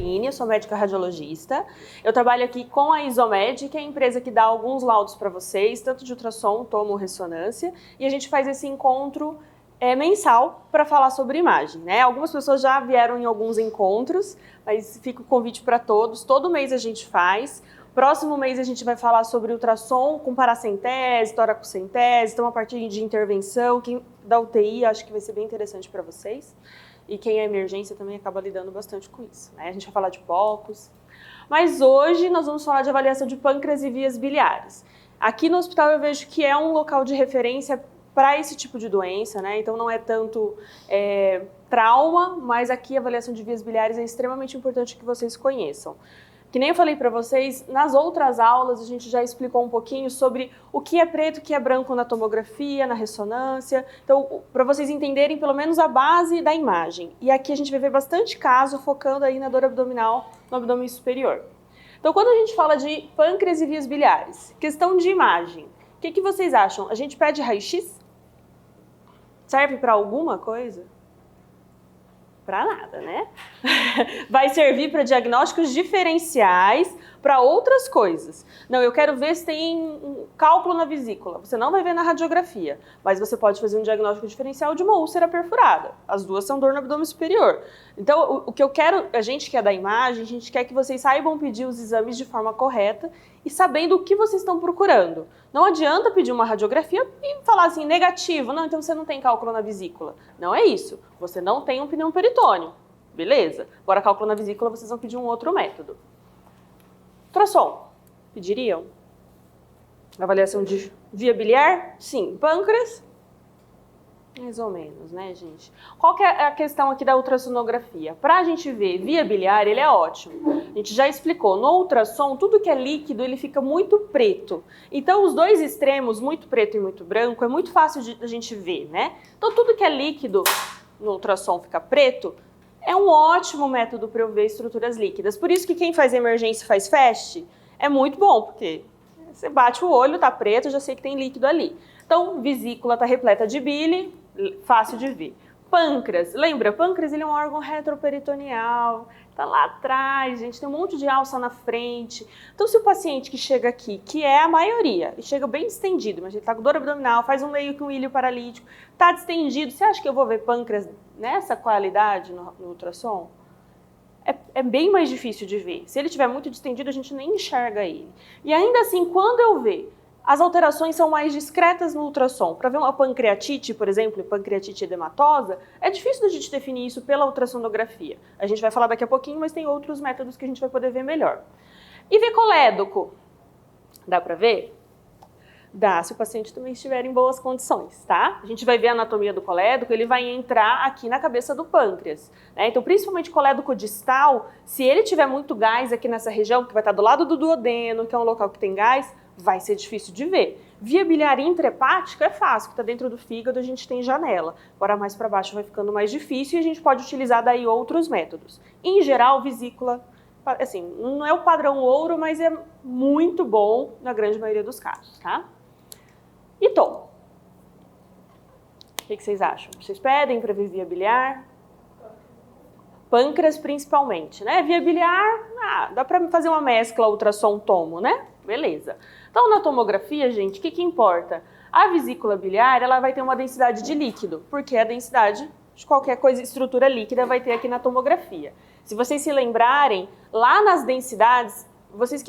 Aline, eu sou médica radiologista. Eu trabalho aqui com a Isomed, que é a empresa que dá alguns laudos para vocês, tanto de ultrassom, tomo, ressonância, e a gente faz esse encontro mensal para falar sobre imagem, né? Algumas pessoas já vieram em alguns encontros, mas fica o convite para todos. Todo mês a gente faz. Próximo mês a gente vai falar sobre ultrassom com paracentese, toracocentese, então a partir de intervenção, quem da UTI acho que vai ser bem interessante para vocês. E quem é emergência também acaba lidando bastante com isso, né? A gente vai falar de POCs. Mas hoje nós vamos falar de avaliação de pâncreas e vias biliares. Aqui no hospital eu vejo que é um local de referência para esse tipo de doença, né? Então não é tanto trauma, mas aqui a avaliação de vias biliares é extremamente importante que vocês conheçam. Que nem eu falei para vocês, nas outras aulas a gente já explicou um pouquinho sobre o que é preto e o que é branco na tomografia, na ressonância. Então, para vocês entenderem pelo menos a base da imagem. E aqui a gente vai ver bastante caso focando aí na dor abdominal, no abdômen superior. Então, quando a gente fala de pâncreas e vias biliares, questão de imagem, o que vocês acham? A gente pede raio-x? Serve para alguma coisa? Para nada, né? Vai servir para diagnósticos diferenciais, para outras coisas. Não, eu quero ver se tem um cálculo na vesícula. Você não vai ver na radiografia, mas você pode fazer um diagnóstico diferencial de uma úlcera perfurada. As duas são dor no abdômen superior. Então, o que eu quero, a gente que é da imagem, a gente quer que vocês saibam pedir os exames de forma correta e sabendo o que vocês estão procurando. Não adianta pedir uma radiografia e falar assim, negativo, não, então você não tem cálculo na vesícula. Não é isso. Você não tem um pneumoperitônio. Beleza? Agora, cálculo na vesícula, vocês vão pedir um outro método. Ultrassom, pediriam? Avaliação de via biliar? Sim. Pâncreas? Mais ou menos, né, gente? Qual que é a questão aqui da ultrassonografia? Para a gente ver via biliar, ele é ótimo. A gente já explicou, no ultrassom, tudo que é líquido, ele fica muito preto. Então, os dois extremos, muito preto e muito branco, é muito fácil de a gente ver, né? Então, tudo que é líquido no ultrassom fica preto, é um ótimo método para eu ver estruturas líquidas. Por isso que quem faz emergência e faz FAST é muito bom, porque você bate o olho, tá preto, já sei que tem líquido ali. Então, vesícula tá repleta de bile, fácil de ver. Pâncreas, lembra? Pâncreas ele é um órgão retroperitoneal, tá lá atrás, gente, tem um monte de alça na frente. Então, se o paciente que chega aqui, que é a maioria, e chega bem distendido, mas ele tá com dor abdominal, faz meio que um ilho paralítico, tá distendido, você acha que eu vou ver pâncreas nessa qualidade no ultrassom? É bem mais difícil de ver. Se ele estiver muito distendido, a gente nem enxerga ele. E ainda assim, quando eu ver, as alterações são mais discretas no ultrassom. Para ver uma pancreatite, por exemplo, pancreatite edematosa, é difícil da gente definir isso pela ultrassonografia. A gente vai falar daqui a pouquinho, mas tem outros métodos que a gente vai poder ver melhor. E ver colédoco? Dá para ver? Dá, se o paciente também estiver em boas condições, tá? A gente vai ver a anatomia do colédoco, ele vai entrar aqui na cabeça do pâncreas, né? Então, principalmente colédoco distal, se ele tiver muito gás aqui nessa região, que vai estar do lado do duodeno, que é um local que tem gás, vai ser difícil de ver. Via biliar intrahepática é fácil, que está dentro do fígado, a gente tem janela. Agora, mais para baixo vai ficando mais difícil e a gente pode utilizar daí outros métodos. Em geral, vesícula, assim, não é o padrão ouro, mas é muito bom na grande maioria dos casos, tá? E tom? O que vocês acham? Vocês pedem para ver via biliar? Pâncreas principalmente, né? Via biliar, dá para fazer uma mescla ultrassom-tomo, né? Beleza. Então, na tomografia, gente, o que importa? A vesícula biliar, ela vai ter uma densidade de líquido, porque a densidade de qualquer coisa, estrutura líquida, vai ter aqui na tomografia. Se vocês se lembrarem, lá nas densidades, vocês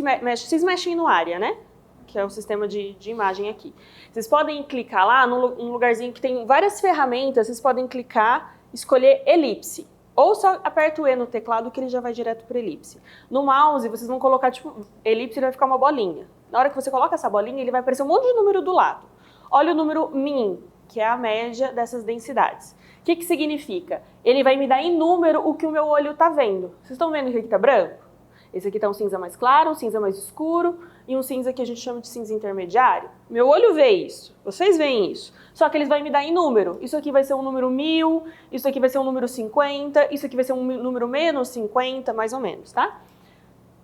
mexem no área, né? Que é o sistema de imagem aqui. Vocês podem clicar lá num lugarzinho que tem várias ferramentas, vocês podem clicar, escolher elipse. Ou só aperta o E no teclado que ele já vai direto para elipse. No mouse, vocês vão colocar, tipo, elipse, ele vai ficar uma bolinha. Na hora que você coloca essa bolinha, ele vai aparecer um monte de número do lado. Olha o número min, que é a média dessas densidades. O que significa? Ele vai me dar em número o que o meu olho está vendo. Vocês estão vendo que aqui está branco? Esse aqui está um cinza mais claro, um cinza mais escuro e um cinza que a gente chama de cinza intermediário. Meu olho vê isso, vocês veem isso. Só que eles vão me dar em número. Isso aqui vai ser um número 1000, isso aqui vai ser um número 50, isso aqui vai ser um número menos 50, mais ou menos, tá?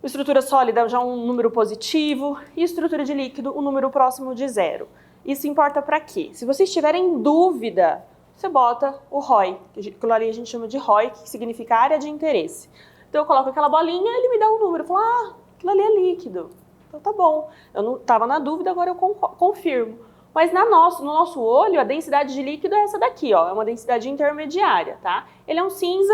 Estrutura sólida já um número positivo e estrutura de líquido um número próximo de 0. Isso importa para quê? Se vocês tiverem dúvida, você bota o ROI, que ali a gente chama de ROI, que significa área de interesse. Então eu coloco aquela bolinha, ele me dá um número. Eu falo, ah, aquilo ali é líquido. Então tá bom. Eu não estava na dúvida, agora eu confirmo. Mas no nosso olho, a densidade de líquido é essa daqui, ó. É uma densidade intermediária, tá? Ele é um cinza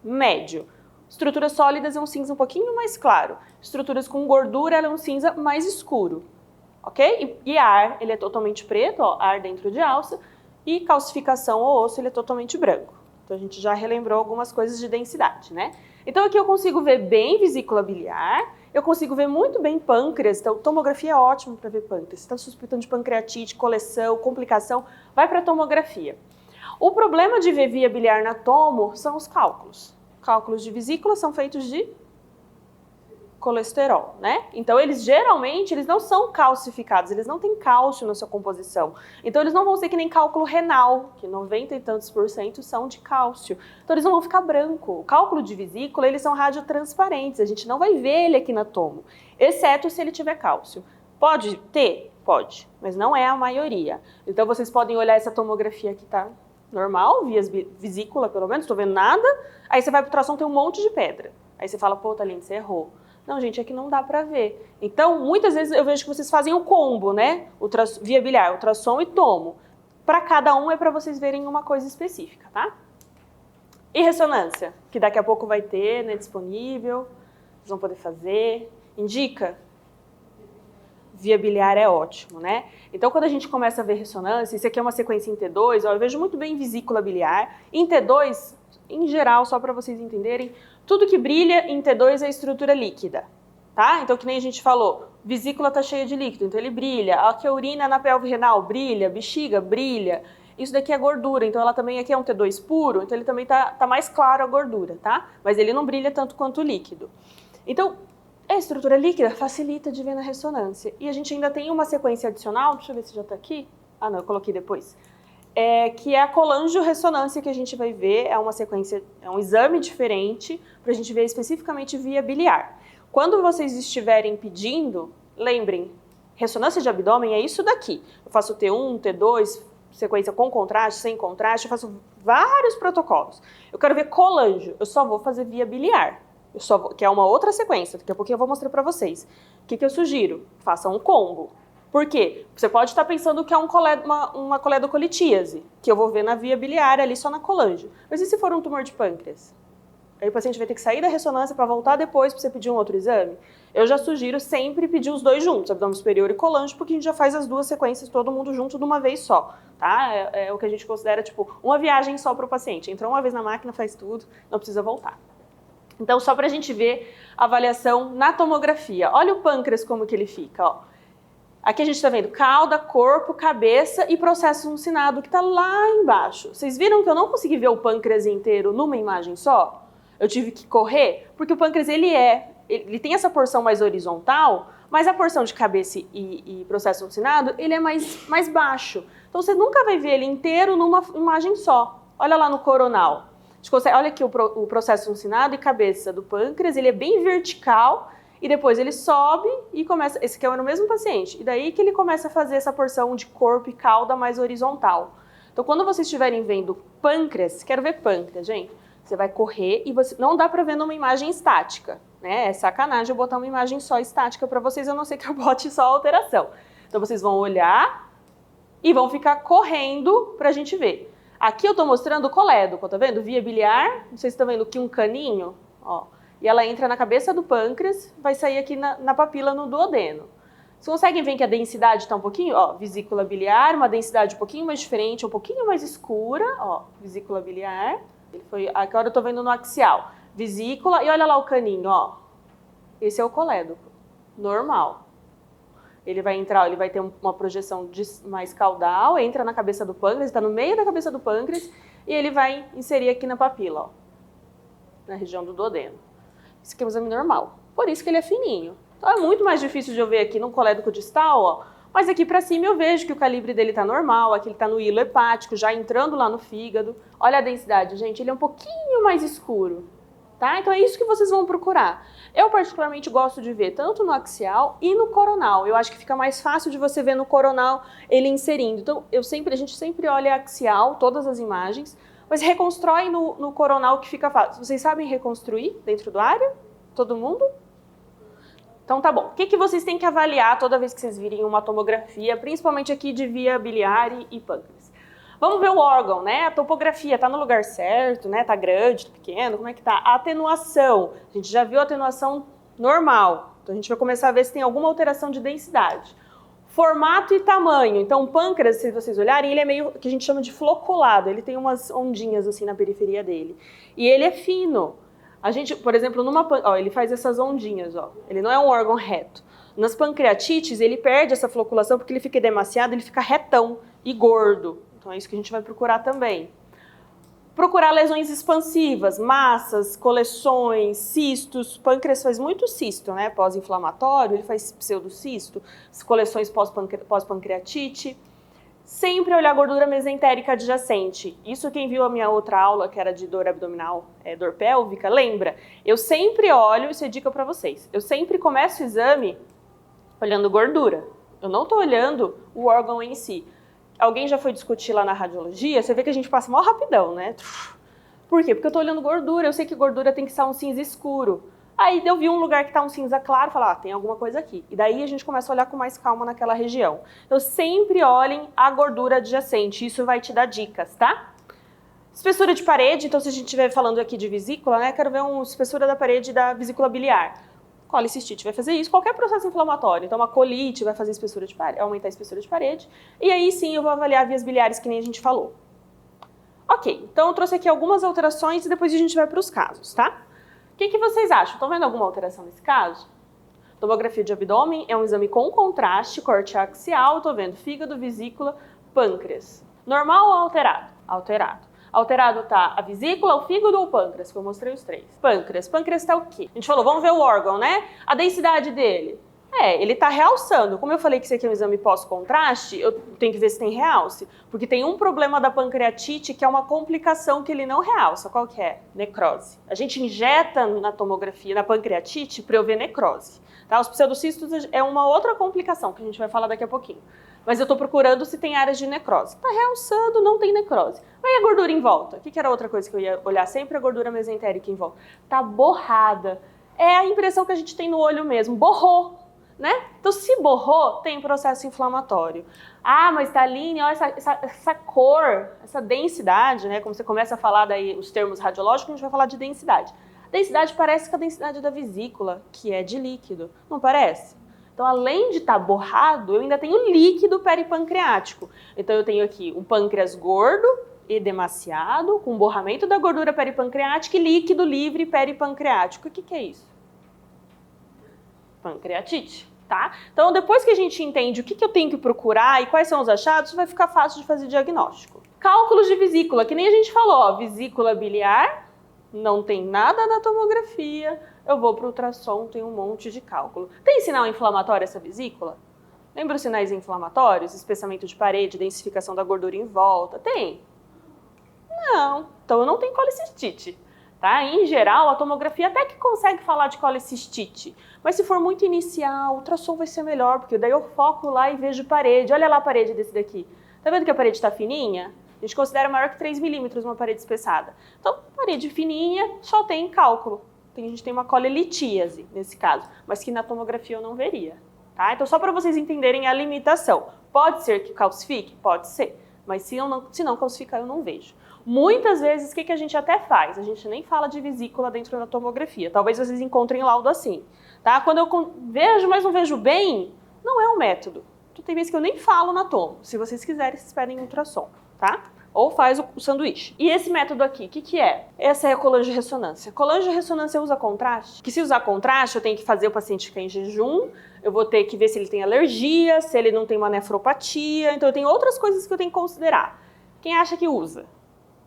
médio. Estruturas sólidas é um cinza um pouquinho mais claro. Estruturas com gordura, ela é um cinza mais escuro. Ok? E ar, ele é totalmente preto, ó, ar dentro de alça. E calcificação ou osso, ele é totalmente branco. Então a gente já relembrou algumas coisas de densidade, né? Então aqui eu consigo ver bem vesícula biliar, eu consigo ver muito bem pâncreas, então tomografia é ótimo para ver pâncreas. Se está suspeitando de pancreatite, coleção, complicação, vai para a tomografia. O problema de ver via biliar na tomo são os cálculos. Cálculos de vesícula são feitos de colesterol, né? Então eles geralmente não são calcificados, eles não têm cálcio na sua composição. Então eles não vão ser que nem cálculo renal, que 90 e tantos % são de cálcio. Então eles não vão ficar branco. O cálculo de vesícula, eles são radiotransparentes, a gente não vai ver ele aqui na tomo, exceto se ele tiver cálcio. Pode ter? Pode, mas não é a maioria. Então vocês podem olhar essa tomografia aqui, tá? Normal, via vesícula pelo menos, tô vendo nada. Aí você vai pro ultrassom, tem um monte de pedra. Aí você fala, pô, Thaline, você errou. Não, gente, aqui não dá pra ver. Então, muitas vezes eu vejo que vocês fazem o combo, né? Via biliar, ultrassom e tomo. Para cada um é para vocês verem uma coisa específica, tá? E ressonância, que daqui a pouco vai ter, né, disponível. Vocês vão poder fazer. Indica? Via biliar é ótimo, né? Então, quando a gente começa a ver ressonância, isso aqui é uma sequência em T2, ó, eu vejo muito bem vesícula biliar. Em T2, em geral, só para vocês entenderem, tudo que brilha em T2 é estrutura líquida, tá? Então, que nem a gente falou, vesícula tá cheia de líquido, então ele brilha. Aqui a urina na pelve renal brilha, bexiga brilha. Isso daqui é gordura, então ela também aqui é um T2 puro, então ele também tá mais claro a gordura, tá? Mas ele não brilha tanto quanto o líquido. Então, a estrutura líquida facilita de ver na ressonância. E a gente ainda tem uma sequência adicional, deixa eu ver se já tá aqui. Ah, não, eu coloquei depois. Que é a colangiorressonância que a gente vai ver, é uma sequência, é um exame diferente para a gente ver especificamente via biliar. Quando vocês estiverem pedindo, lembrem, ressonância de abdômen é isso daqui. Eu faço T1, T2, sequência com contraste, sem contraste, eu faço vários protocolos. Eu quero ver colangio, eu só vou fazer via biliar, que é uma outra sequência, daqui a pouquinho eu vou mostrar para vocês. O que eu sugiro? Façam um combo. Por quê? Você pode estar pensando que é uma coledocolitíase, que eu vou ver na via biliar ali só na colangio. Mas e se for um tumor de pâncreas? Aí o paciente vai ter que sair da ressonância para voltar depois para você pedir um outro exame? Eu já sugiro sempre pedir os dois juntos, abdômen superior e colangio, porque a gente já faz as duas sequências todo mundo junto de uma vez só, tá? É o que a gente considera, tipo, uma viagem só para o paciente. Entrou uma vez na máquina, faz tudo, não precisa voltar. Então, só para a gente ver a avaliação na tomografia. Olha o pâncreas como que ele fica, ó. Aqui a gente está vendo cauda, corpo, cabeça e processo uncinado que está lá embaixo. Vocês viram que eu não consegui ver o pâncreas inteiro numa imagem só? Eu tive que correr, porque o pâncreas ele tem essa porção mais horizontal, mas a porção de cabeça e processo uncinado, ele é mais baixo. Então você nunca vai ver ele inteiro numa imagem só. Olha lá no coronal. A gente consegue, olha aqui o processo uncinado e cabeça do pâncreas, ele é bem vertical. E depois ele sobe e começa, esse aqui é no mesmo paciente, e daí que ele começa a fazer essa porção de corpo e cauda mais horizontal. Então quando vocês estiverem vendo pâncreas, quero ver pâncreas, gente, você vai correr e não dá pra ver numa imagem estática, né? É sacanagem eu botar uma imagem só estática pra vocês, a não ser que eu bote só a alteração. Então vocês vão olhar e vão ficar correndo pra gente ver. Aqui eu tô mostrando o colédoco, tá vendo? Via biliar, não sei se tá vendo aqui um caninho, ó. E ela entra na cabeça do pâncreas, vai sair aqui na papila no duodeno. Vocês conseguem ver que a densidade está um pouquinho, ó, vesícula biliar, uma densidade um pouquinho mais diferente, um pouquinho mais escura, ó, vesícula biliar. Agora eu tô vendo no axial. Vesícula, e olha lá o caninho, ó. Esse é o colédoco, normal. Ele vai entrar, ele vai ter uma projeção mais caudal, entra na cabeça do pâncreas, está no meio da cabeça do pâncreas, e ele vai inserir aqui na papila, ó, na região do duodeno. Esse aqui é um exame normal, por isso que ele é fininho. Então é muito mais difícil de eu ver aqui no colédoco distal, ó, mas aqui pra cima eu vejo que o calibre dele tá normal, aqui ele tá no hilo hepático, já entrando lá no fígado. Olha a densidade, gente, ele é um pouquinho mais escuro, tá? Então é isso que vocês vão procurar. Eu particularmente gosto de ver tanto no axial e no coronal. Eu acho que fica mais fácil de você ver no coronal ele inserindo. Então a gente sempre olha axial, todas as imagens, mas reconstrói no coronal que fica fácil. Vocês sabem reconstruir dentro do área? Todo mundo? Então tá bom. O que vocês têm que avaliar toda vez que vocês virem uma tomografia, principalmente aqui de via biliar e pâncreas? Vamos ver o órgão, né? A topografia tá no lugar certo, né? Tá grande, tá pequeno, como é que tá? A atenuação. A gente já viu a atenuação normal. Então a gente vai começar a ver se tem alguma alteração de densidade. Formato e tamanho. Então o pâncreas, se vocês olharem, ele é meio que a gente chama de floculado. Ele tem umas ondinhas assim na periferia dele. E ele é fino. A gente, por exemplo, ele faz essas ondinhas, ó. Ele não é um órgão reto. Nas pancreatites, ele perde essa floculação porque ele fica edemaciado, ele fica retão e gordo. Então é isso que a gente vai procurar também. Procurar lesões expansivas, massas, coleções, cistos. O pâncreas faz muito cisto, né? Pós-inflamatório, ele faz pseudocisto, coleções pós-pancreatite. Sempre olhar a gordura mesentérica adjacente. Isso quem viu a minha outra aula, que era de dor abdominal, dor pélvica, lembra? Eu sempre olho, isso é dica para vocês, eu sempre começo o exame olhando gordura. Eu não estou olhando o órgão em si. Alguém já foi discutir lá na radiologia, você vê que a gente passa mó rapidão, né? Por quê? Porque eu estou olhando gordura, eu sei que gordura tem que ser um cinza escuro. Aí eu vi um lugar que está um cinza claro e falo, tem alguma coisa aqui. E daí a gente começa a olhar com mais calma naquela região. Então sempre olhem a gordura adjacente, isso vai te dar dicas, tá? Espessura de parede, então se a gente estiver falando aqui de vesícula, né, quero ver uma espessura da parede da vesícula biliar. Colicistite vai fazer isso, qualquer processo inflamatório. Então uma colite vai fazer espessura de parede, aumentar a espessura de parede. E aí sim eu vou avaliar vias biliares que nem a gente falou. Ok, então eu trouxe aqui algumas alterações e depois a gente vai para os casos, tá? O que vocês acham? Estão vendo alguma alteração nesse caso? Tomografia de abdômen é um exame com contraste, corte axial, estou vendo fígado, vesícula, pâncreas. Normal ou alterado? Alterado. Alterado tá a vesícula, o fígado ou o pâncreas? Que eu mostrei os três. Pâncreas. Pâncreas tá o quê? A gente falou, vamos ver o órgão, né? A densidade dele. Ele tá realçando. Como eu falei que isso aqui é um exame pós-contraste, eu tenho que ver se tem realce. Porque tem um problema da pancreatite que é uma complicação que ele não realça. Qual que é? Necrose. A gente injeta na tomografia, na pancreatite, para eu ver necrose. Tá? Os pseudocistos é uma outra complicação que a gente vai falar daqui a pouquinho. Mas eu tô procurando se tem áreas de necrose. Tá realçando, não tem necrose. Mas e a gordura em volta? O que era outra coisa que eu ia olhar sempre? A gordura mesentérica em volta. Tá borrada. É a impressão que a gente tem no olho mesmo. Borrou. Né? Então, se borrou, tem processo inflamatório. Ah, mas Thaline, olha essa cor, essa densidade, né? Como você começa a falar daí os termos radiológicos, a gente vai falar de densidade. A densidade parece com a densidade da vesícula, que é de líquido. Não parece? Então, além de estar borrado, eu ainda tenho líquido peripancreático. Então, eu tenho aqui um pâncreas gordo, edemaciado, com borramento da gordura peripancreática e líquido livre peripancreático. O que é isso? Pancreatite, tá? Então, depois que a gente entende o que eu tenho que procurar e quais são os achados, vai ficar fácil de fazer diagnóstico. Cálculos de vesícula, que nem a gente falou, ó, vesícula biliar, não tem nada na tomografia, eu vou para o ultrassom, tem um monte de cálculo. Tem sinal inflamatório essa vesícula? Lembra os sinais inflamatórios? Espessamento de parede, densificação da gordura em volta? Tem? Não. Então, eu não tenho colicistite. Tá? Em geral, a tomografia até que consegue falar de colicistite, mas se for muito inicial, o ultrassom vai ser melhor, porque daí eu foco lá e vejo parede. Olha lá a parede desse daqui. Tá vendo que a parede está fininha? A gente considera maior que 3 milímetros uma parede espessada. Então, parede fininha só tem cálculo. A gente tem uma colelitíase nesse caso, mas que na tomografia eu não veria. Tá? Então, só para vocês entenderem a limitação. Pode ser que calcifique? Pode ser. Mas se não calcificar, eu não vejo. Muitas vezes, o que a gente até faz? A gente nem fala de vesícula dentro da tomografia. Talvez vocês encontrem laudo assim. Tá? Quando eu vejo, mas não vejo bem, não é um método. Então, tem vezes que eu nem falo na tomo. Se vocês quiserem, vocês pedem ultrassom. Tá? Ou faz o sanduíche. E esse método aqui, o que é? Essa é a colangio-ressonância. Colangio-ressonância usa contraste? Que se usar contraste, eu tenho que fazer o paciente ficar em jejum, eu vou ter que ver se ele tem alergia, se ele não tem uma nefropatia, então eu tenho outras coisas que eu tenho que considerar. Quem acha que usa?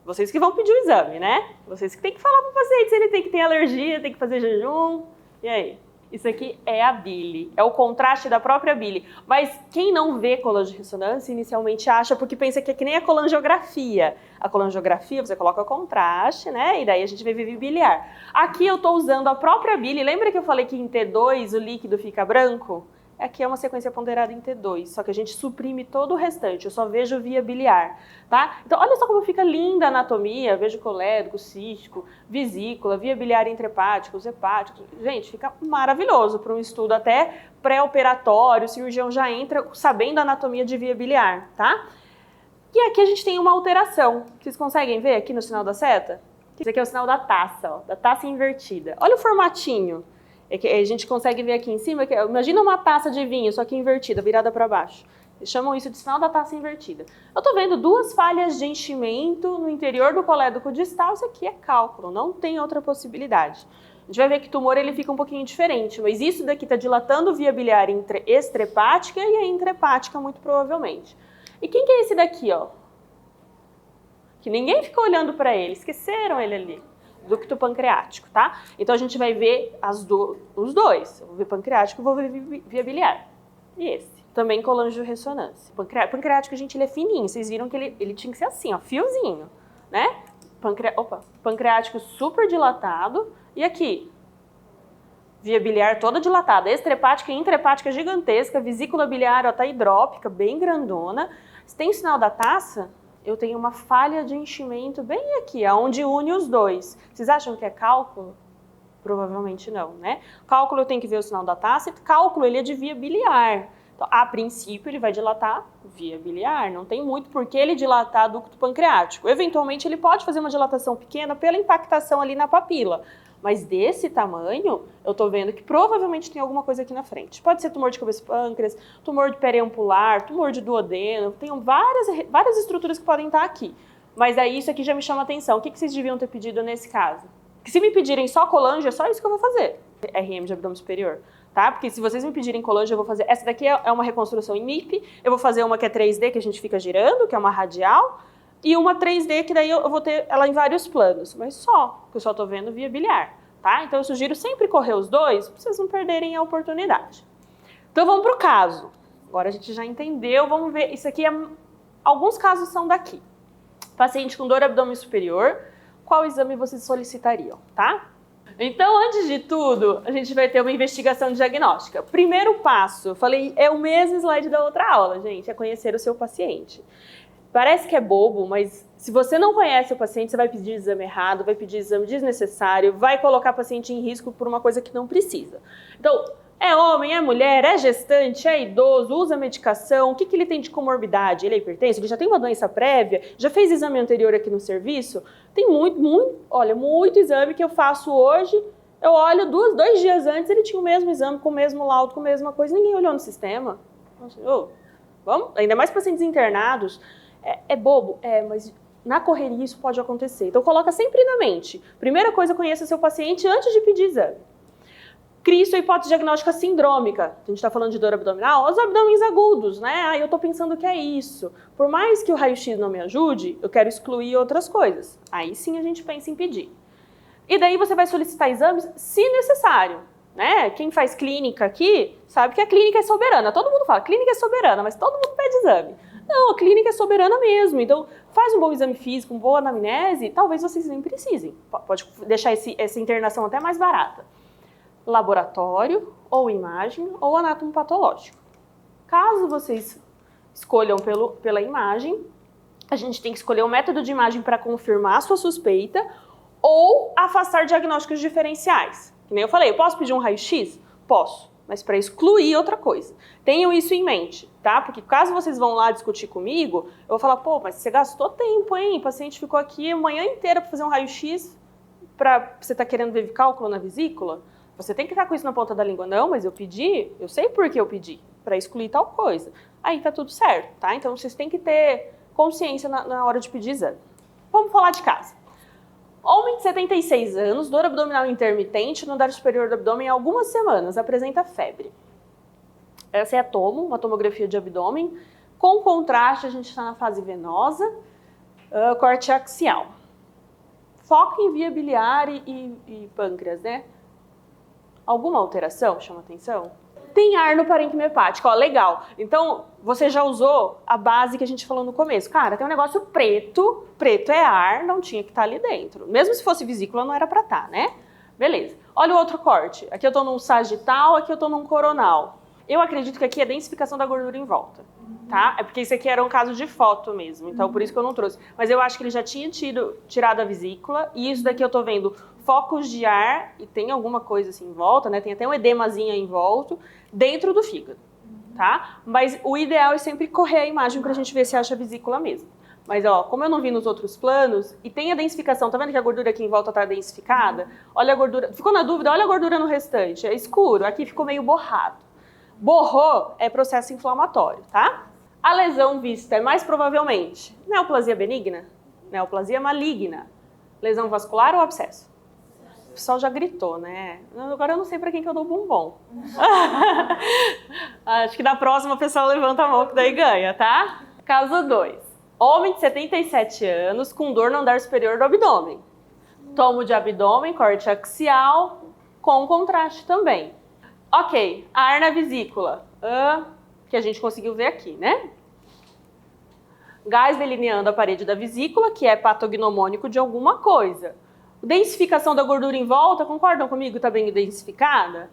Vocês que vão pedir o exame, né? Vocês que tem que falar para o paciente se ele tem que ter alergia, tem que fazer jejum. E aí? Isso aqui é a bile, é o contraste da própria bile. Mas quem não vê colangio-ressonância inicialmente acha porque pensa que é que nem a colangiografia. A colangiografia você coloca contraste, né? E daí a gente vai ver biliar. Aqui eu estou usando a própria bile. Lembra que eu falei que em T2 o líquido fica branco? Aqui é uma sequência ponderada em T2, só que a gente suprime todo o restante, eu só vejo via biliar, tá? Então, olha só como fica linda a anatomia, vejo colédoco, cístico, vesícula, via biliar intrahepáticos, hepáticos. Gente, fica maravilhoso para um estudo até pré-operatório, o cirurgião já entra sabendo a anatomia de via biliar, tá? E aqui a gente tem uma alteração, vocês conseguem ver aqui no sinal da seta? Esse aqui é o sinal da taça, ó, da taça invertida. Olha o formatinho. É que a gente consegue ver aqui em cima, que imagina uma taça de vinho, só que invertida, virada para baixo. Eles chamam isso de sinal da taça invertida. Eu estou vendo duas falhas de enchimento no interior do colédoco distal, isso aqui é cálculo, não tem outra possibilidade. A gente vai ver que o tumor ele fica um pouquinho diferente, mas isso daqui está dilatando via biliar extrahepática e a intrahepática muito provavelmente. E quem que é esse daqui, ó? Que ninguém ficou olhando para ele, esqueceram ele ali. Ducto pancreático, tá? Então a gente vai ver os dois. Eu vou ver pancreático e vou ver via biliar. E esse? Também colangio-ressonância. Pancreático, gente, ele é fininho. Vocês viram que ele tinha que ser assim, ó, fiozinho, né? Pancreático super dilatado. E aqui? Via biliar toda dilatada. Extrahepática e intrahepática gigantesca. Vesícula biliar, ó, tá hidrópica, bem grandona. Se tem o sinal da taça, eu tenho uma falha de enchimento bem aqui, onde une os dois. Vocês acham que é cálculo? Provavelmente não, né? Cálculo eu tenho que ver o sinal da taça. Cálculo ele é de via biliar. Então, a princípio ele vai dilatar via biliar. Não tem muito por que ele dilatar ducto pancreático. Eventualmente ele pode fazer uma dilatação pequena pela impactação ali na papila. Mas desse tamanho, eu tô vendo que provavelmente tem alguma coisa aqui na frente. Pode ser tumor de cabeça pâncreas, tumor de periampular, tumor de duodeno, tem várias estruturas que podem estar aqui. Mas aí isso aqui já me chama atenção. O que vocês deviam ter pedido nesse caso? Porque se me pedirem só colangio, é só isso que eu vou fazer. RM de abdômen superior, tá? Porque se vocês me pedirem colangio, eu vou fazer... Essa daqui é uma reconstrução em MIP, eu vou fazer uma que é 3D, que a gente fica girando, que é uma radial, e uma 3D, que daí eu vou ter ela em vários planos, mas só, que eu só tô vendo via biliar, tá? Então eu sugiro sempre correr os dois, pra vocês não perderem a oportunidade. Então vamos pro caso. Agora a gente já entendeu, vamos ver, isso aqui alguns casos são daqui. Paciente com dor no abdômen superior, qual exame vocês solicitariam, tá? Então, antes de tudo, a gente vai ter uma investigação diagnóstica. Primeiro passo, eu falei, é o mesmo slide da outra aula, gente, é conhecer o seu paciente. Parece que é bobo, mas se você não conhece o paciente, você vai pedir exame errado, vai pedir exame desnecessário, vai colocar o paciente em risco por uma coisa que não precisa. Então, é homem, é mulher, é gestante, é idoso, usa medicação, o que ele tem de comorbidade? Ele é hipertenso? Ele já tem uma doença prévia? Já fez exame anterior aqui no serviço? Tem muito exame que eu faço hoje, eu olho 2 dias antes, ele tinha o mesmo exame, com o mesmo laudo, com a mesma coisa, ninguém olhou no sistema. Vamos? Ainda mais pacientes internados. É bobo? Mas na correria isso pode acontecer. Então coloca sempre na mente. Primeira coisa, conheça seu paciente antes de pedir exame. Crie sua hipótese diagnóstica sindrômica. A gente está falando de dor abdominal, os abdômenes agudos, né? Eu estou pensando que é isso. Por mais que o raio-x não me ajude, eu quero excluir outras coisas. Aí sim a gente pensa em pedir. E daí você vai solicitar exames se necessário, né? Quem faz clínica aqui sabe que a clínica é soberana. Todo mundo fala, clínica é soberana, mas todo mundo pede exame. Não, a clínica é soberana mesmo, então faz um bom exame físico, uma boa anamnese, talvez vocês nem precisem. Pode deixar essa internação até mais barata. Laboratório, ou imagem, ou anátomo patológico. Caso vocês escolham pela imagem, a gente tem que escolher um método de imagem para confirmar a sua suspeita ou afastar diagnósticos diferenciais. Que nem eu falei, eu posso pedir um raio-x? Posso. Mas para excluir outra coisa. Tenham isso em mente, tá? Porque caso vocês vão lá discutir comigo, eu vou falar, pô, mas você gastou tempo, hein? O paciente ficou aqui a manhã inteira para fazer um raio-x para você tá querendo ver cálculo na vesícula? Você tem que estar com isso na ponta da língua. Não, mas eu pedi, eu sei por que eu pedi, para excluir tal coisa. Aí tá tudo certo, tá? Então vocês têm que ter consciência na hora de pedir exame. Vamos falar de casa. Homem de 76 anos, dor abdominal intermitente no andar superior do abdômen há algumas semanas, apresenta febre. Essa é a tomo, uma tomografia de abdômen. Com contraste, a gente está na fase venosa, corte axial. Foco em via biliar e pâncreas, né? Alguma alteração chama atenção? Tem ar no parênquima hepático, ó, legal. Então, você já usou a base que a gente falou no começo. Cara, tem um negócio preto é ar, não tinha que estar ali dentro. Mesmo se fosse vesícula, não era pra estar, né? Beleza. Olha o outro corte. Aqui eu tô num sagital, aqui eu tô num coronal. Eu acredito que aqui é densificação da gordura em volta, tá? É porque isso aqui era um caso de foto mesmo, então por isso que eu não trouxe. Mas eu acho que ele já tinha tirado a vesícula, e isso daqui eu tô vendo focos de ar, e tem alguma coisa assim em volta, né? Tem até um edemazinho em volta, dentro do fígado, tá? Mas o ideal é sempre correr a imagem pra gente ver se acha a vesícula mesmo. Mas, ó, como eu não vi nos outros planos, e tem a densificação, tá vendo que a gordura aqui em volta tá densificada? Olha a gordura, ficou na dúvida? Olha a gordura no restante, é escuro, aqui ficou meio borrado. Borrou é processo inflamatório, tá? A lesão vista é mais provavelmente neoplasia benigna, neoplasia maligna, lesão vascular ou abscesso? O pessoal já gritou, né? Agora eu não sei pra quem que eu dou bombom. Acho que na próxima o pessoal levanta a mão que daí ganha, tá? Caso 2. Homem de 77 anos com dor no andar superior do abdômen. Tomo de abdômen, corte axial, com contraste também. Ok, ar na vesícula, que a gente conseguiu ver aqui, né? Gás delineando a parede da vesícula, que é patognomônico de alguma coisa. Densificação da gordura em volta, concordam comigo? Tá bem densificada?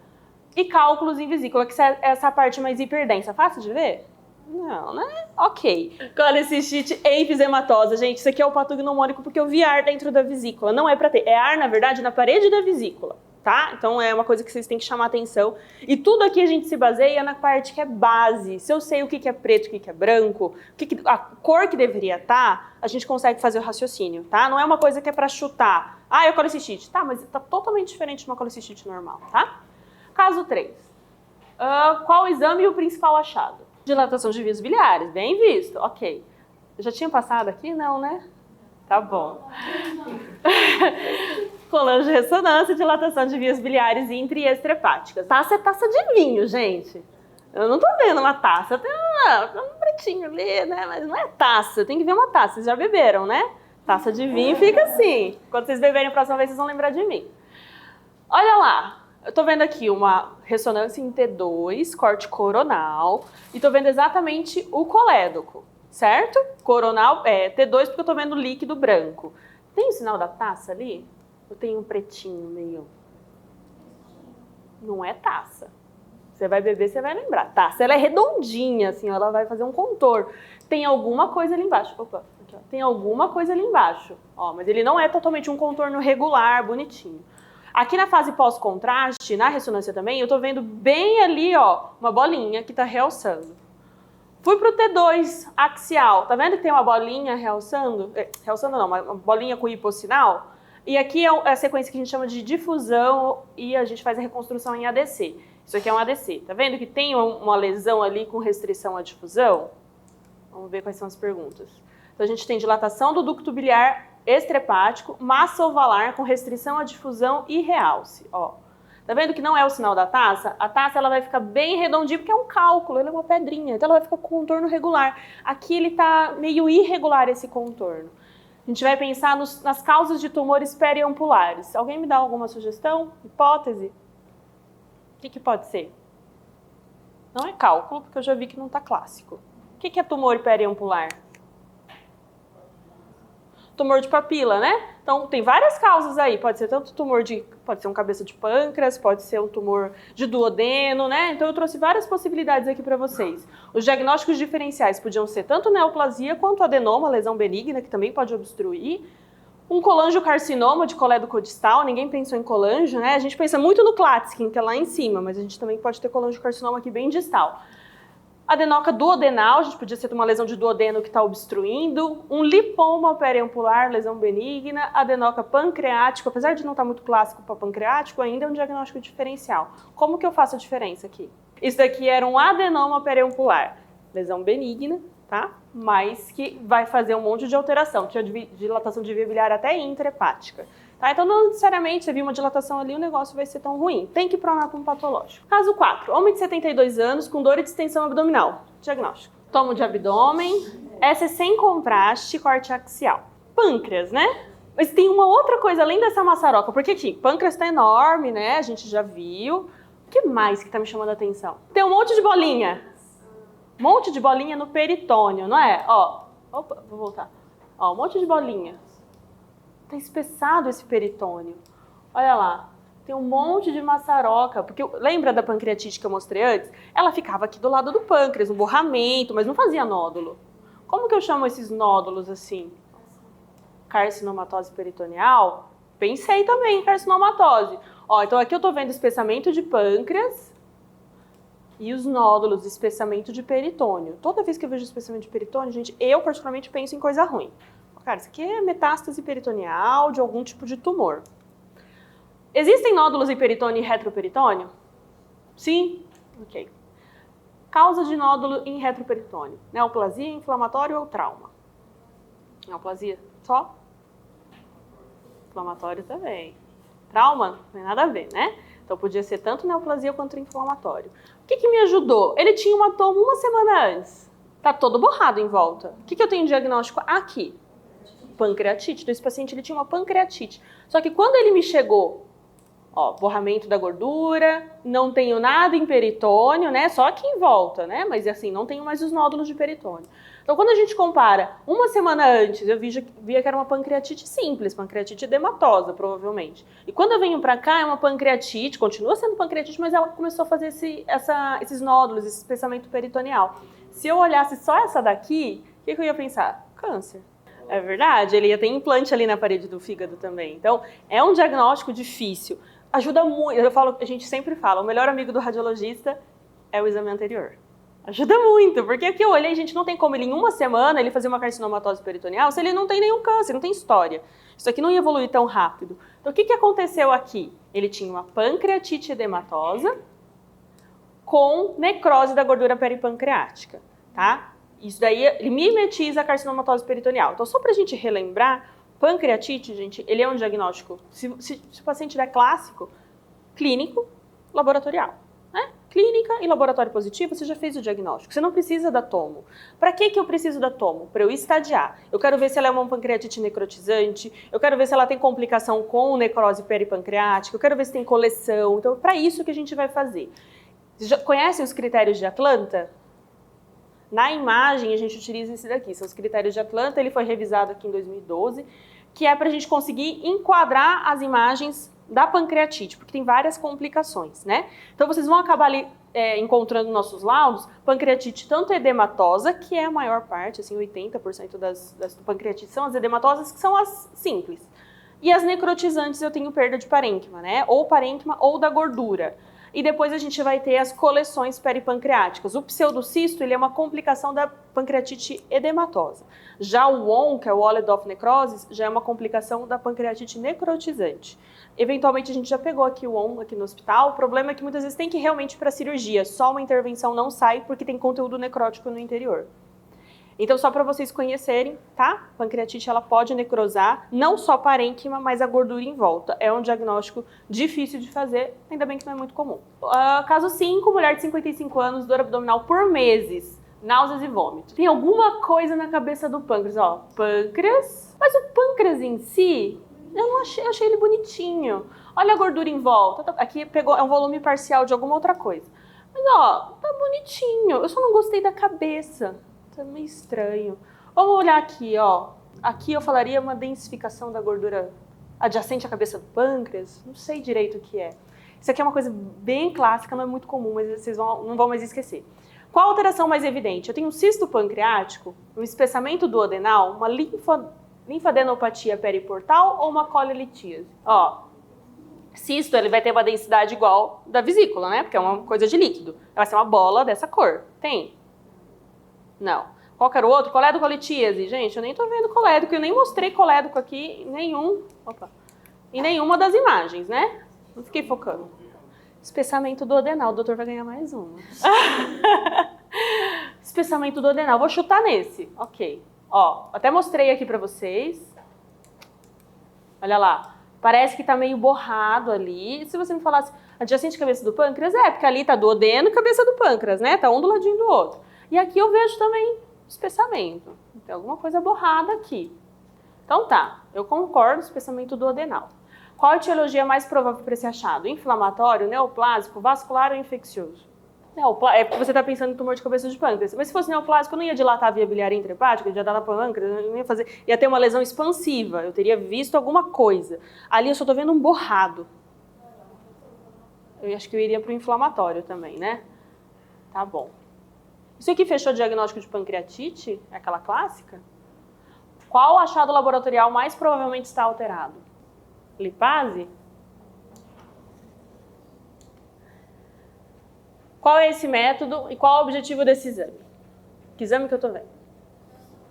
E cálculos em vesícula, que é essa parte mais hiperdensa. Fácil de ver? Não, né? Ok. Colecistite enfisемatosa. Gente, isso aqui é o patognomônico porque eu vi ar dentro da vesícula. Não é pra ter. É ar, na verdade, na parede da vesícula. Tá? Então é uma coisa que vocês têm que chamar atenção. E tudo aqui a gente se baseia na parte que é base. Se eu sei o que é preto, o que é branco, a cor que deveria estar, a gente consegue fazer o raciocínio, tá? Não é uma coisa que é pra chutar. Ah, é colecistite. Tá, mas tá totalmente diferente de uma colecistite normal, tá? Caso 3. Qual o exame e o principal achado? Dilatação de vias biliares, bem visto. Ok. Eu já tinha passado aqui? Não, né? Tá bom. Colangio de ressonância, dilatação de vias biliares intra e extrahepáticas. Taça é taça de vinho, gente. Eu não tô vendo uma taça. Tem um pretinho ali, né? Mas não é taça. Tem que ver uma taça. Vocês já beberam, né? Taça de vinho fica assim. Quando vocês beberem a próxima vez, vocês vão lembrar de mim. Olha lá. Eu tô vendo aqui uma ressonância em T2, corte coronal. E tô vendo exatamente o colédoco, certo? Coronal, T2 porque eu tô vendo líquido branco. Tem o sinal da taça ali? Eu tenho um pretinho meio... Não é taça. Você vai beber, você vai lembrar. Taça, ela é redondinha, assim, ela vai fazer um contorno. Tem alguma coisa ali embaixo. Opa, aqui, ó. Tem alguma coisa ali embaixo. Ó, mas ele não é totalmente um contorno regular, bonitinho. Aqui na fase pós-contraste, na ressonância também, eu tô vendo bem ali, ó, uma bolinha que tá realçando. Fui pro T2 axial. Tá vendo que tem uma bolinha realçando? Realçando não, uma bolinha com hipossinal. E aqui é a sequência que a gente chama de difusão e a gente faz a reconstrução em ADC. Isso aqui é um ADC. Tá vendo que tem uma lesão ali com restrição à difusão? Vamos ver quais são as perguntas. Então a gente tem dilatação do ducto biliar extrahepático, massa ovalar com restrição à difusão e realce. Ó. Tá vendo que não é o sinal da taça? A taça ela vai ficar bem redondinha porque é um cálculo, ele é uma pedrinha. Então ela vai ficar com contorno regular. Aqui ele tá meio irregular esse contorno. A gente vai pensar nas causas de tumores periampulares. Alguém me dá alguma sugestão? Hipótese? O que pode ser? Não é cálculo, porque eu já vi que não está clássico. O que é tumor periampular? Tumor de papila, né? Então, tem várias causas aí. Pode ser tanto pode ser um cabeça de pâncreas, pode ser um tumor de duodeno, né? Então, eu trouxe várias possibilidades aqui para vocês. Os diagnósticos diferenciais podiam ser tanto neoplasia quanto adenoma, lesão benigna, que também pode obstruir. Um colangiocarcinoma de colédoco distal, ninguém pensou em colangio, né? A gente pensa muito no Klatskin, que é lá em cima, mas a gente também pode ter colangiocarcinoma aqui bem distal. Adenoca duodenal, a gente podia ser uma lesão de duodeno que está obstruindo. Um lipoma periampular, lesão benigna. Adenoca pancreático, apesar de não estar muito clássico para pancreático, ainda é um diagnóstico diferencial. Como que eu faço a diferença aqui? Isso daqui era um adenoma periampular, lesão benigna, tá? Mas que vai fazer um monte de alteração, tinha dilatação de via biliar até intrahepática. Tá? Então, não necessariamente, você viu uma dilatação ali, o negócio vai ser tão ruim. Tem que ir para um anátomo patológico. Caso 4. Homem de 72 anos com dor e distensão abdominal. Diagnóstico. Tomo de abdômen, essa sem contraste, corte axial. Pâncreas, né? Mas tem uma outra coisa além dessa maçaroca, porque aqui, pâncreas tá enorme, né? A gente já viu. O que mais que tá me chamando a atenção? Tem um monte de bolinha. Um monte de bolinha no peritônio, não é? Ó, opa, vou voltar. Ó, um monte de bolinha. Tá espessado esse peritônio. Olha lá. Tem um monte de maçaroca, porque lembra da pancreatite que eu mostrei antes? Ela ficava aqui do lado do pâncreas, um borramento, mas não fazia nódulo. Como que eu chamo esses nódulos assim? Carcinomatose peritoneal? Pensei também em carcinomatose. Ó, então aqui eu tô vendo espessamento de pâncreas e os nódulos, espessamento de peritônio. Toda vez que eu vejo espessamento de peritônio, gente, eu particularmente penso em coisa ruim. Cara, isso aqui é metástase peritoneal de algum tipo de tumor. Existem nódulos em peritônio e retroperitônio? Sim? Ok. Causa de nódulo em retroperitônio. Neoplasia, inflamatório ou trauma? Neoplasia só? Inflamatório também. Trauma? Não tem nada a ver, né? Então podia ser tanto neoplasia quanto inflamatório. O que me ajudou? Ele tinha uma toma uma semana antes. Tá todo borrado em volta. O que eu tenho diagnóstico aqui? Pancreatite. Então esse paciente ele tinha uma pancreatite. Só que quando ele me chegou, ó, borramento da gordura, não tenho nada em peritônio, né? Só aqui em volta, né? Mas assim, não tenho mais os nódulos de peritônio. Então, quando a gente compara, uma semana antes, eu via que era uma pancreatite simples, pancreatite edematosa, provavelmente. E quando eu venho pra cá, é uma pancreatite, continua sendo pancreatite, mas ela começou a fazer esses nódulos, esse espessamento peritoneal. Se eu olhasse só essa daqui, o que eu ia pensar? Câncer. É verdade, ele ia ter implante ali na parede do fígado também. Então, é um diagnóstico difícil. Ajuda muito, a gente sempre fala, o melhor amigo do radiologista é o exame anterior. Ajuda muito, porque aqui eu olhei, gente, não tem como ele em uma semana ele fazer uma carcinomatose peritoneal se ele não tem nenhum câncer, não tem história. Isso aqui não ia evoluir tão rápido. Então, o que aconteceu aqui? Ele tinha uma pancreatite edematosa com necrose da gordura peripancreática, tá? Isso daí, ele mimetiza a carcinomatose peritoneal. Então, só pra gente relembrar, pancreatite, gente, ele é um diagnóstico, se o paciente tiver clássico, clínico, laboratorial. Né? Clínica e laboratório positivo, você já fez o diagnóstico. Você não precisa da tomo. Para que eu preciso da tomo? Para eu estadiar. Eu quero ver se ela é uma pancreatite necrotizante, eu quero ver se ela tem complicação com necrose peripancreática, eu quero ver se tem coleção. Então, para isso que a gente vai fazer. Vocês já conhecem os critérios de Atlanta? Na imagem, a gente utiliza esse daqui, são os critérios de Atlanta, ele foi revisado aqui em 2012, que é para a gente conseguir enquadrar as imagens da pancreatite, porque tem várias complicações, né? Então, vocês vão acabar ali encontrando nossos laudos, pancreatite tanto edematosa, que é a maior parte, assim, 80% das pancreatites são as edematosas, que são as simples. E as necrotizantes eu tenho perda de parênquima, né? Ou parênquima ou da gordura. E depois a gente vai ter as coleções peripancreáticas. O pseudocisto, ele é uma complicação da pancreatite edematosa. Já o WON, que é o Wall-Off necrosis, já é uma complicação da pancreatite necrotizante. Eventualmente a gente já pegou aqui o WON aqui no hospital. O problema é que muitas vezes tem que ir realmente para cirurgia. Só uma intervenção não sai porque tem conteúdo necrótico no interior. Então, só para vocês conhecerem, tá? Pancreatite, ela pode necrosar, não só parênquima, mas a gordura em volta. É um diagnóstico difícil de fazer, ainda bem que não é muito comum. Caso 5, mulher de 55 anos, dor abdominal por meses, náuseas e vômito. Tem alguma coisa na cabeça do pâncreas, ó. Pâncreas, mas o pâncreas em si, eu achei ele bonitinho. Olha a gordura em volta. Aqui é um volume parcial de alguma outra coisa. Mas, ó, tá bonitinho. Eu só não gostei da cabeça. Tá meio estranho. Vamos olhar aqui, ó. Aqui eu falaria uma densificação da gordura adjacente à cabeça do pâncreas. Não sei direito o que é. Isso aqui é uma coisa bem clássica, não é muito comum, mas vocês não vão mais esquecer. Qual a alteração mais evidente? Eu tenho um cisto pancreático, um espessamento duodenal, uma linfadenopatia periportal ou uma colelitíase. Ó, cisto, ele vai ter uma densidade igual da vesícula, né? Porque é uma coisa de líquido. Vai ser uma bola dessa cor. Tem? Não. Qual que era o outro? Colédoco litíase. Gente, eu nem tô vendo colédoco, eu nem mostrei colédoco aqui em nenhuma das imagens, né? Não fiquei focando. Espessamento duodenal, o doutor vai ganhar mais uma. Espessamento duodenal, vou chutar nesse. Ok. Ó, até mostrei aqui pra vocês. Olha lá. Parece que tá meio borrado ali. Se você me falasse adjacente à cabeça do pâncreas, porque ali tá duodeno e cabeça do pâncreas, né? Tá um do ladinho do outro. E aqui eu vejo também espessamento. Tem alguma coisa borrada aqui. Então tá, eu concordo, espessamento duodenal. Qual a etiologia mais provável para esse achado? Inflamatório, neoplásico, vascular ou infeccioso? É porque você está pensando em tumor de cabeça de pâncreas. Mas se fosse neoplásico, eu não ia dilatar a via biliar intrahepática, ia dar na pâncreas, eu não ia ter uma lesão expansiva, eu teria visto alguma coisa. Ali eu só estou vendo um borrado. Eu acho que eu iria para o inflamatório também, né? Tá bom. Isso aqui fechou o diagnóstico de pancreatite? É aquela clássica? Qual achado laboratorial mais provavelmente está alterado? Lipase? Qual é esse método e qual é o objetivo desse exame? Que exame que eu tô vendo?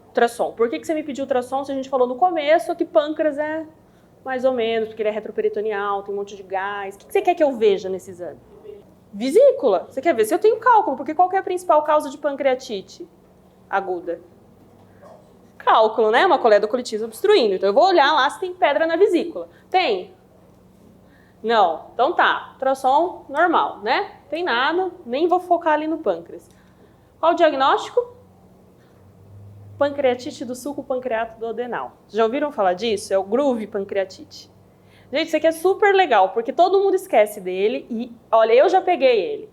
Ultrassom. Por que você me pediu ultrassom se a gente falou no começo que pâncreas é mais ou menos, porque ele é retroperitoneal, tem um monte de gás. O que você quer que eu veja nesse exame? Vesícula. Você quer ver se eu tenho cálculo, porque qual que é a principal causa de pancreatite aguda? Cálculo, né? Uma coledocolitis obstruindo. Então eu vou olhar lá se tem pedra na vesícula. Tem? Não. Então tá. Ultrassom normal, né? Tem nada, nem vou focar ali no pâncreas. Qual o diagnóstico? Pancreatite do sulco pancreato duodenal. Já ouviram falar disso? É o groove pancreatite. Gente, isso aqui é super legal, porque todo mundo esquece dele e, olha, eu já peguei ele.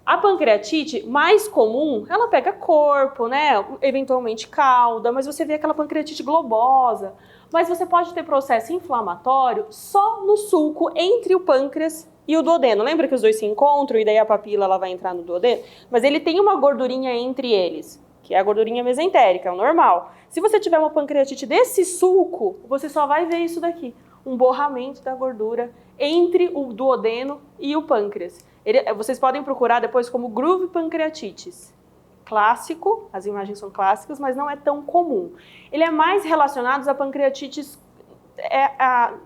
A pancreatite mais comum, ela pega corpo, né? Eventualmente cauda, mas você vê aquela pancreatite globosa. Mas você pode ter processo inflamatório só no sulco entre o pâncreas e o duodeno. Lembra que os dois se encontram e daí a papila ela vai entrar no duodeno? Mas ele tem uma gordurinha entre eles, que é a gordurinha mesentérica, é o normal. Se você tiver uma pancreatite desse sulco, você só vai ver isso daqui, um borramento da gordura entre o duodeno e o pâncreas. Vocês podem procurar depois como groove pancreatites. Clássico, as imagens são clássicas, mas não é tão comum. Ele é mais relacionado a pancreatites,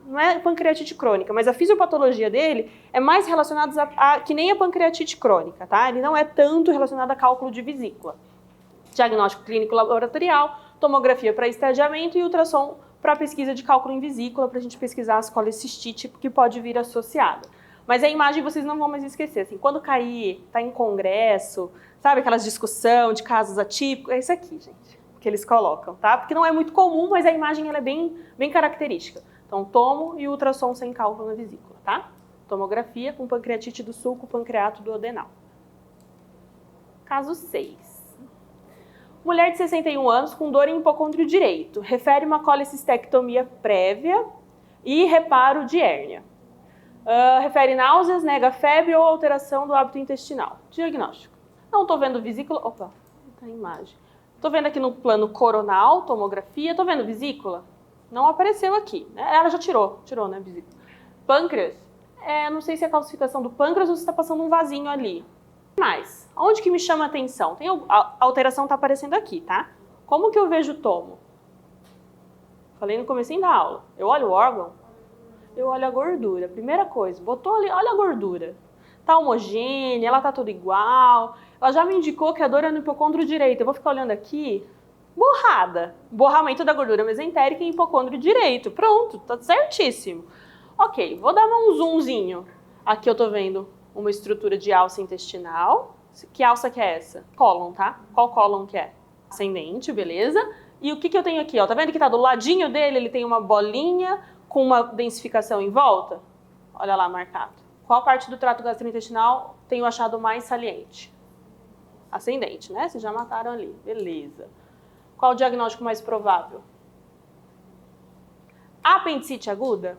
não é pancreatite crônica, mas a fisiopatologia dele é mais relacionada que nem a pancreatite crônica, tá? Ele não é tanto relacionado a cálculo de vesícula. Diagnóstico clínico laboratorial, tomografia para estadiamento e ultrassom para pesquisa de cálculo em vesícula, para a gente pesquisar as colecistite que pode vir associada. Mas a imagem vocês não vão mais esquecer, assim, quando cair, tá em congresso, sabe aquelas discussão de casos atípicos, é isso aqui, gente, que eles colocam, tá? Porque não é muito comum, mas a imagem ela é bem característica. Então, tomo e ultrassom sem cálculo na vesícula, tá? Tomografia com pancreatite do sulco pancreato duodenal. Caso 6. Mulher de 61 anos com dor em hipocôndrio direito. Refere uma colecistectomia prévia e reparo de hérnia. Refere náuseas, nega febre ou alteração do hábito intestinal. Diagnóstico. Não estou vendo vesícula. Opa, tá a imagem. Estou vendo aqui no plano coronal, tomografia. Estou vendo vesícula? Não apareceu aqui. Né? Ela já tirou, né, vesícula. Pâncreas? Não sei se é a calcificação do pâncreas ou se está passando um vasinho ali. Mais, onde que me chama a atenção? A alteração está aparecendo aqui, tá? Como que eu vejo o tomo? Falei no comecinho da aula. Eu olho o órgão, eu olho a gordura. Primeira coisa, botou ali, olha a gordura. Tá homogênea, ela tá toda igual. Ela já me indicou que a dor é no hipocôndrio direito. Eu vou ficar olhando aqui, borrada. Borramento da gordura mesentérica em hipocôndrio direito. Pronto, tá certíssimo. Ok, vou dar um zoomzinho. Aqui eu tô vendo uma estrutura de alça intestinal. Que alça que é essa? Cólon, tá? Qual cólon que é? Ascendente, beleza? E o que eu tenho aqui? Ó? Tá vendo que tá do ladinho dele, ele tem uma bolinha com uma densificação em volta? Olha lá, marcado. Qual parte do trato gastrointestinal tem o achado mais saliente? Ascendente, né? Vocês já mataram ali. Beleza. Qual o diagnóstico mais provável? Apendicite aguda?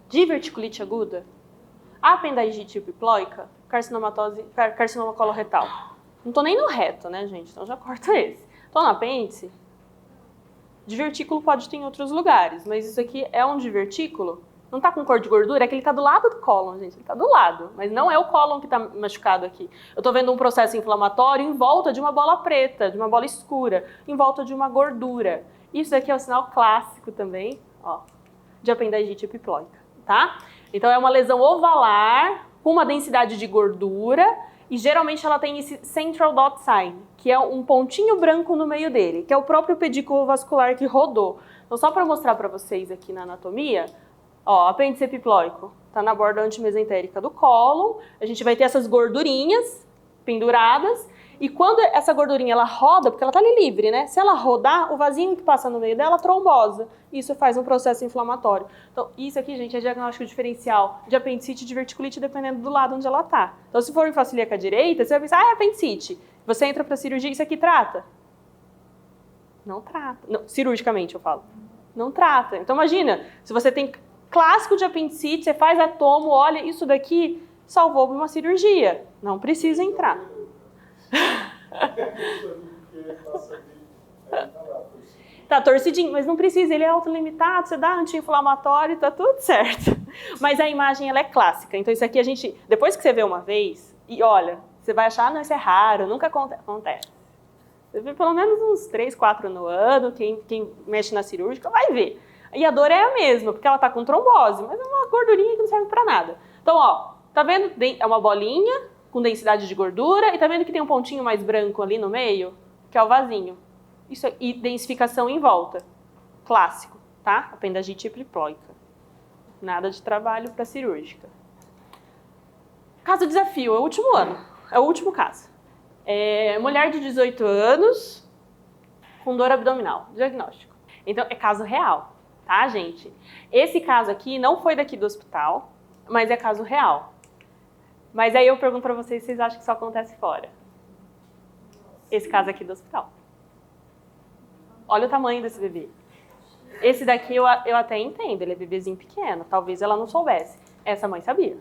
Diverticulite aguda? Apendicite epiploica, carcinoma coloretal. Não tô nem no reto, né, gente? Então já corta esse. Tô no apêndice. Divertículo pode ter em outros lugares, mas isso aqui é um divertículo. Não tá com cor de gordura, é que ele tá do lado do cólon, gente. Ele tá do lado, mas não é o cólon que tá machucado aqui. Eu tô vendo um processo inflamatório em volta de uma bola preta, de uma bola escura, em volta de uma gordura. Isso aqui é um sinal clássico também, ó, de apendicite epiploica, tá? Então é uma lesão ovalar com uma densidade de gordura e geralmente ela tem esse central dot sign, que é um pontinho branco no meio dele, que é o próprio pedículo vascular que rodou. Então só para mostrar para vocês aqui na anatomia, ó, apêndice epiploico, tá na borda antimesentérica do cólon, a gente vai ter essas gordurinhas penduradas e quando essa gordurinha ela roda, porque ela tá ali livre, né? Se ela rodar, o vasinho que passa no meio dela trombosa. Isso faz um processo inflamatório. Então, isso aqui, gente, é diagnóstico diferencial de apendicite e diverticulite dependendo do lado onde ela tá. Então, se for infarto ilíaca direita, você vai pensar, é apendicite. Você entra pra cirurgia, isso aqui trata? Não trata. Não, cirurgicamente, eu falo. Não trata. Então, imagina, se você tem clássico de apendicite, você faz a tomo, olha, isso daqui salvou uma cirurgia. Não precisa entrar. Tá torcidinho, mas não precisa, ele é autolimitado, você dá anti-inflamatório, tá tudo certo. Mas a imagem, ela é clássica. Então isso aqui a gente, depois que você vê uma vez, e olha, você vai achar, não, isso é raro, nunca acontece. Você vê pelo menos uns 3, 4 no ano, quem mexe na cirúrgica vai ver. E a dor é a mesma, porque ela tá com trombose, mas é uma gordurinha que não serve pra nada. Então, ó, tá vendo? É uma bolinha com densidade de gordura, e tá vendo que tem um pontinho mais branco ali no meio? Que é o vasinho. Isso é, e densificação em volta. Clássico, tá? Apendicite epiplóica. Nada de trabalho para cirúrgica. Caso desafio, é o último ano. É o último caso. Mulher de 18 anos com dor abdominal. Diagnóstico. Então, é caso real, tá, gente? Esse caso aqui não foi daqui do hospital, mas é caso real. Mas aí eu pergunto para vocês, vocês acham que isso acontece fora? Esse caso aqui do hospital. Olha o tamanho desse bebê. Esse daqui eu até entendo, ele é bebezinho pequeno, talvez ela não soubesse. Essa mãe sabia.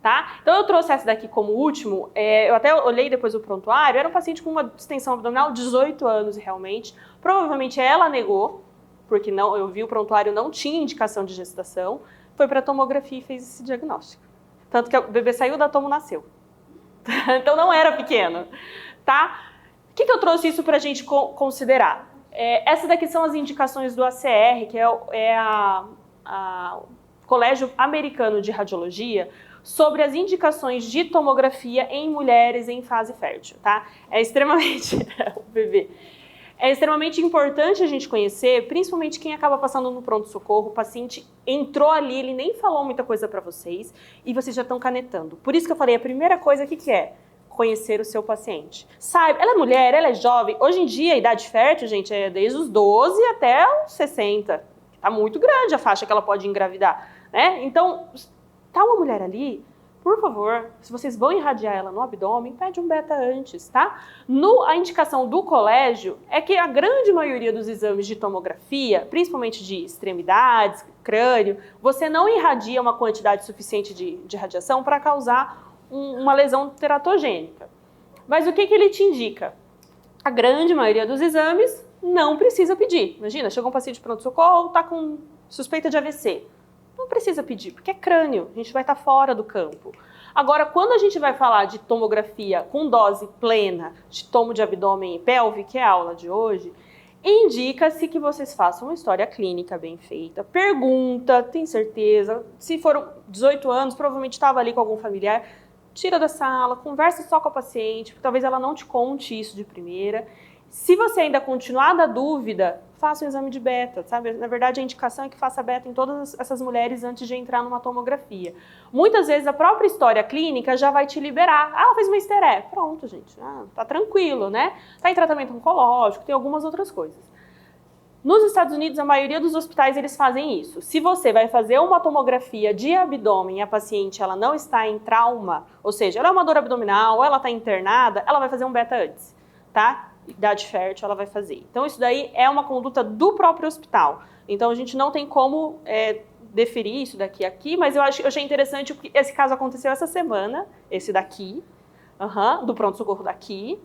Tá? Então eu trouxe essa daqui como último, eu até olhei depois o prontuário, era um paciente com uma distensão abdominal, 18 anos realmente. Provavelmente ela negou, porque não, eu vi o prontuário, não tinha indicação de gestação, foi para tomografia e fez esse diagnóstico. Tanto que o bebê saiu da tomo, nasceu. Então não era pequeno, tá? O que eu trouxe isso para a gente considerar? Essas daqui são as indicações do ACR, que é o Colégio Americano de Radiologia, sobre as indicações de tomografia em mulheres em fase fértil, tá? É extremamente... o bebê. É extremamente importante a gente conhecer, principalmente quem acaba passando no pronto-socorro, o paciente entrou ali, ele nem falou muita coisa para vocês, e vocês já estão canetando. Por isso que eu falei, a primeira coisa, o que é? Conhecer o seu paciente. Saiba, ela é mulher, ela é jovem. Hoje em dia, a idade fértil, gente, é desde os 12 até os 60. Tá muito grande a faixa que ela pode engravidar, né? Então, tá uma mulher ali, por favor, se vocês vão irradiar ela no abdômen, pede um beta antes, tá? A indicação do colégio é que a grande maioria dos exames de tomografia, principalmente de extremidades, crânio, você não irradia uma quantidade suficiente de radiação para causar uma lesão teratogênica. Mas o que ele te indica? A grande maioria dos exames não precisa pedir. Imagina, chegou um paciente de pronto-socorro, está com suspeita de AVC. Não precisa pedir, porque é crânio, a gente vai estar fora do campo. Agora, quando a gente vai falar de tomografia com dose plena de tomo de abdômen e pelve, que é a aula de hoje, indica-se que vocês façam uma história clínica bem feita, pergunta, tem certeza, se foram 18 anos, provavelmente estava ali com algum familiar, tira da sala, conversa só com a paciente, porque talvez ela não te conte isso de primeira. Se você ainda continuar na dúvida, faça um exame de beta, sabe? Na verdade, a indicação é que faça beta em todas essas mulheres antes de entrar numa tomografia. Muitas vezes, a própria história clínica já vai te liberar. Ah, ela fez uma esteré. Pronto, gente. Tá tranquilo, né? Tá em tratamento oncológico, tem algumas outras coisas. Nos Estados Unidos, a maioria dos hospitais, eles fazem isso. Se você vai fazer uma tomografia de abdômen e a paciente ela não está em trauma, ou seja, ela é uma dor abdominal, ou ela está internada, ela vai fazer um beta antes, tá? Idade fértil ela vai fazer. Então isso daí é uma conduta do próprio hospital. Então a gente não tem como deferir isso daqui a aqui, mas eu achei interessante porque esse caso aconteceu essa semana, esse daqui, do pronto-socorro daqui.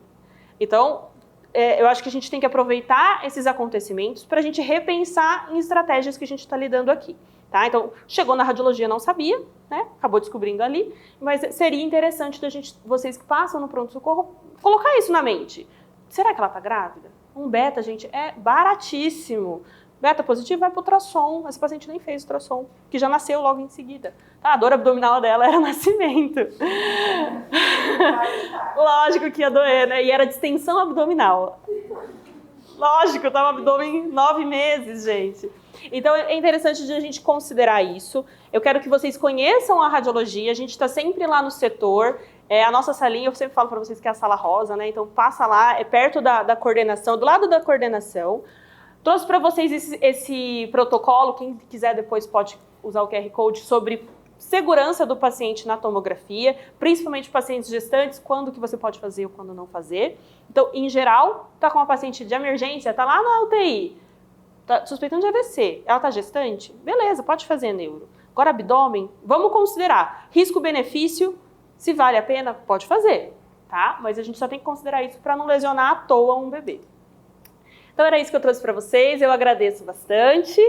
Então eu acho que a gente tem que aproveitar esses acontecimentos para a gente repensar em estratégias que a gente está lidando aqui. Tá? Então, chegou na radiologia, não sabia, né? Acabou descobrindo ali, mas seria interessante vocês que passam no pronto-socorro, colocar isso na mente. Será que ela está grávida? Um beta, gente, é baratíssimo. Beta positivo vai para o ultrassom. Essa paciente nem fez ultrassom, que já nasceu logo em seguida. Tá? A dor abdominal dela era nascimento. Lógico que ia doer, né? E era distensão abdominal. Lógico, estava no abdômen 9 meses, gente. Então, é interessante de a gente considerar isso. Eu quero que vocês conheçam a radiologia. A gente está sempre lá no setor. A nossa salinha, eu sempre falo para vocês que é a sala rosa, né? Então, passa lá, é perto da coordenação, do lado da coordenação. Trouxe para vocês esse protocolo. Quem quiser depois pode usar o QR Code sobre segurança do paciente na tomografia, principalmente pacientes gestantes, quando que você pode fazer ou quando não fazer. Então, em geral, tá com uma paciente de emergência, tá lá na UTI, tá suspeitando de AVC, ela tá gestante? Beleza, pode fazer neuro. Agora, abdômen, vamos considerar risco-benefício, se vale a pena, pode fazer, tá? Mas a gente só tem que considerar isso para não lesionar à toa um bebê. Então era isso que eu trouxe para vocês, eu agradeço bastante.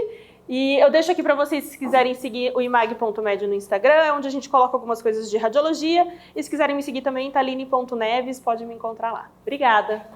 E eu deixo aqui para vocês, se quiserem seguir o imag.med no Instagram, onde a gente coloca algumas coisas de radiologia. E se quiserem me seguir também, taline.neves, pode me encontrar lá. Obrigada!